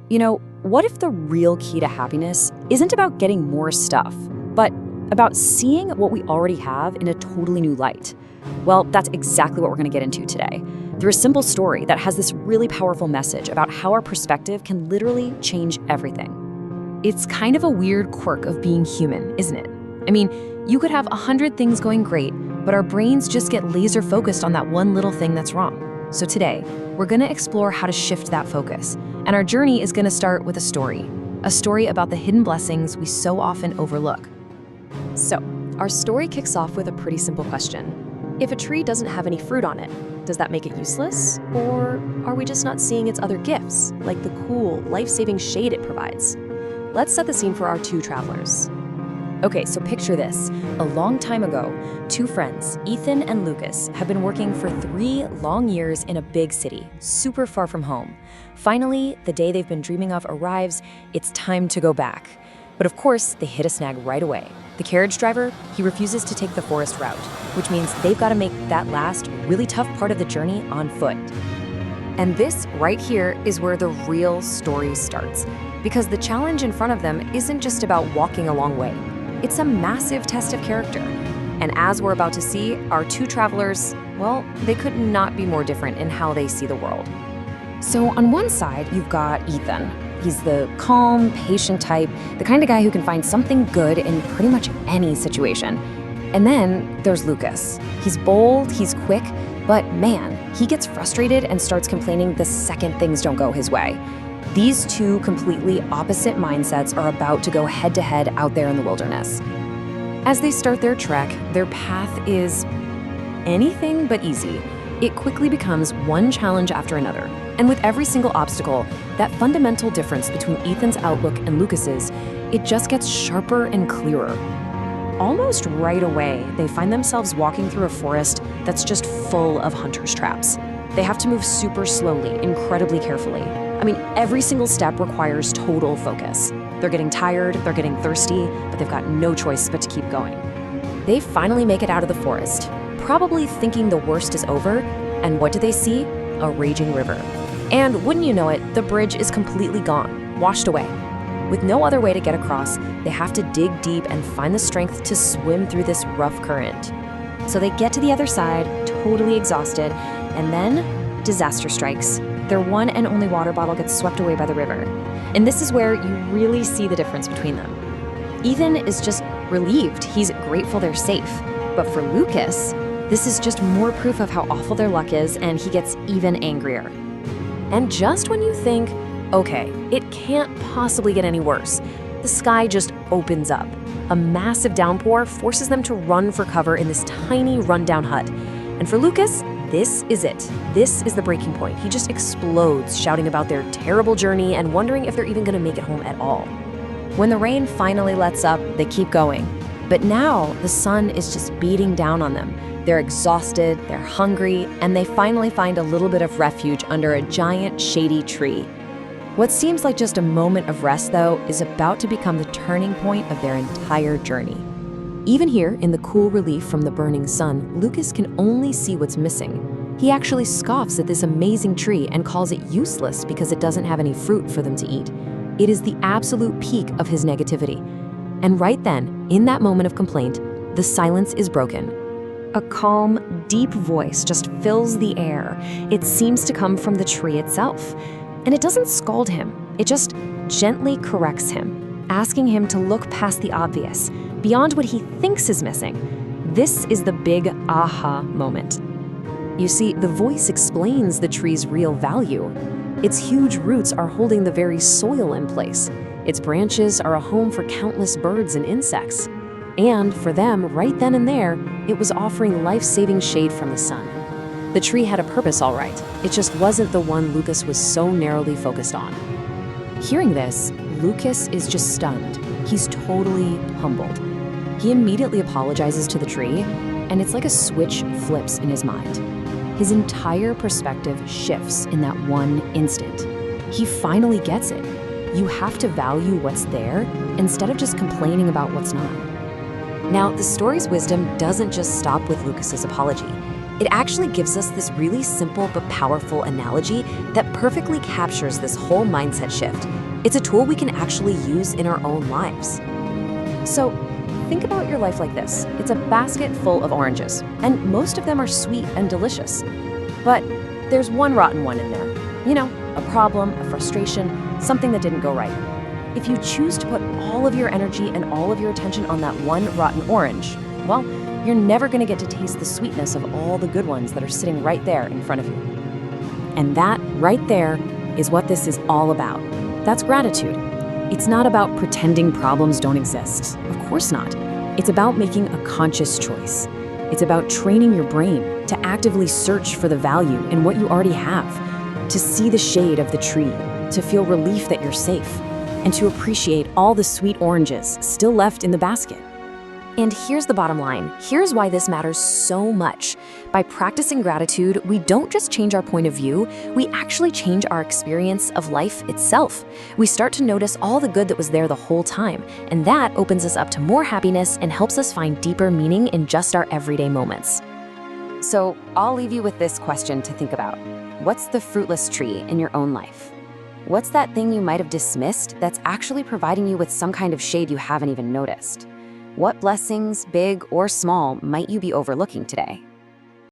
What if the real key to happiness isn't about getting more stuff, but about seeing what we already have in a totally new light? Well, that's exactly what we're going to get into today, through a simple story that has this really powerful message about how our perspective can literally change everything. It's kind of a weird quirk of being human, isn't it? I mean, you could have 100 things going great, but our brains just get laser focused on that one little thing that's wrong. So today, we're going to explore how to shift that focus. And our journey is going to start with a story about the hidden blessings we so often overlook. So, our story kicks off with a pretty simple question. If a tree doesn't have any fruit on it, does that make it useless? Or are we just not seeing its other gifts, like the cool, life-saving shade it provides? Let's set the scene for our two travelers. Okay, so picture this. A long time ago, two friends, Ethan and Lucas, have been working for 3 long years in a big city, super far from home. Finally, the day they've been dreaming of arrives. It's time to go back. But of course, they hit a snag right away. The carriage driver, he refuses to take the forest route, which means they've got to make that last, really tough part of the journey on foot. And this right here is where the real story starts, because the challenge in front of them isn't just about walking a long way. It's a massive test of character. And as we're about to see, our two travelers, well, they could not be more different in how they see the world. So on one side, you've got Ethan. He's the calm, patient type, the kind of guy who can find something good in pretty much any situation. And then there's Lucas. He's bold, he's quick, but man, he gets frustrated and starts complaining the second things don't go his way. These two completely opposite mindsets are about to go head-to-head out there in the wilderness. As they start their trek, their path is anything but easy. It quickly becomes one challenge after another. And with every single obstacle, that fundamental difference between Ethan's outlook and Lucas's, it just gets sharper and clearer. Almost right away, they find themselves walking through a forest that's just full of hunters' traps. They have to move super slowly, incredibly carefully. I mean, every single step requires total focus. They're getting tired, they're getting thirsty, but they've got no choice but to keep going. They finally make it out of the forest, probably thinking the worst is over, and what do they see? A raging river. And wouldn't you know it, the bridge is completely gone, washed away. With no other way to get across, they have to dig deep and find the strength to swim through this rough current. So they get to the other side, totally exhausted, and then disaster strikes. Their one and only water bottle gets swept away by the river. And this is where you really see the difference between them. Ethan is just relieved. He's grateful they're safe. But for Lucas, this is just more proof of how awful their luck is, and he gets even angrier. And just when you think, okay, it can't possibly get any worse, the sky just opens up. A massive downpour forces them to run for cover in this tiny rundown hut. And for Lucas, this is it. This is the breaking point. He just explodes, shouting about their terrible journey and wondering if they're even going to make it home at all. When the rain finally lets up, they keep going. But now the sun is just beating down on them. They're exhausted, they're hungry, and they finally find a little bit of refuge under a giant, shady tree. What seems like just a moment of rest, though, is about to become the turning point of their entire journey. Even here, in the cool relief from the burning sun, Lucas can only see what's missing. He actually scoffs at this amazing tree and calls it useless because it doesn't have any fruit for them to eat. It is the absolute peak of his negativity. And right then, in that moment of complaint, the silence is broken. A calm, deep voice just fills the air. It seems to come from the tree itself. And it doesn't scold him, it just gently corrects him, asking him to look past the obvious, beyond what he thinks is missing. This is the big aha moment. You see, the voice explains the tree's real value. Its huge roots are holding the very soil in place. Its branches are a home for countless birds and insects. And for them, right then and there, it was offering life-saving shade from the sun. The tree had a purpose, all right. It just wasn't the one Lucas was so narrowly focused on. Hearing this, Lucas is just stunned. He's totally humbled. He immediately apologizes to the tree, and it's like a switch flips in his mind. His entire perspective shifts in that one instant. He finally gets it. You have to value what's there instead of just complaining about what's not. Now, the story's wisdom doesn't just stop with Lucas's apology. It actually gives us this really simple but powerful analogy that perfectly captures this whole mindset shift. It's a tool we can actually use in our own lives. So, think about your life like this. It's a basket full of oranges, and most of them are sweet and delicious. But there's one rotten one in there. You know, a problem, a frustration, something that didn't go right. If you choose to put all of your energy and all of your attention on that one rotten orange, well, you're never going to get to taste the sweetness of all the good ones that are sitting right there in front of you. And that right there is what this is all about. That's gratitude. It's not about pretending problems don't exist. Of course not. It's about making a conscious choice. It's about training your brain to actively search for the value in what you already have, to see the shade of the tree, to feel relief that you're safe, and to appreciate all the sweet oranges still left in the basket. And here's the bottom line. Here's why this matters so much. By practicing gratitude, we don't just change our point of view, we actually change our experience of life itself. We start to notice all the good that was there the whole time, and that opens us up to more happiness and helps us find deeper meaning in just our everyday moments. So I'll leave you with this question to think about. What's the fruitless tree in your own life? What's that thing you might have dismissed that's actually providing you with some kind of shade you haven't even noticed? What blessings, big or small, might you be overlooking today?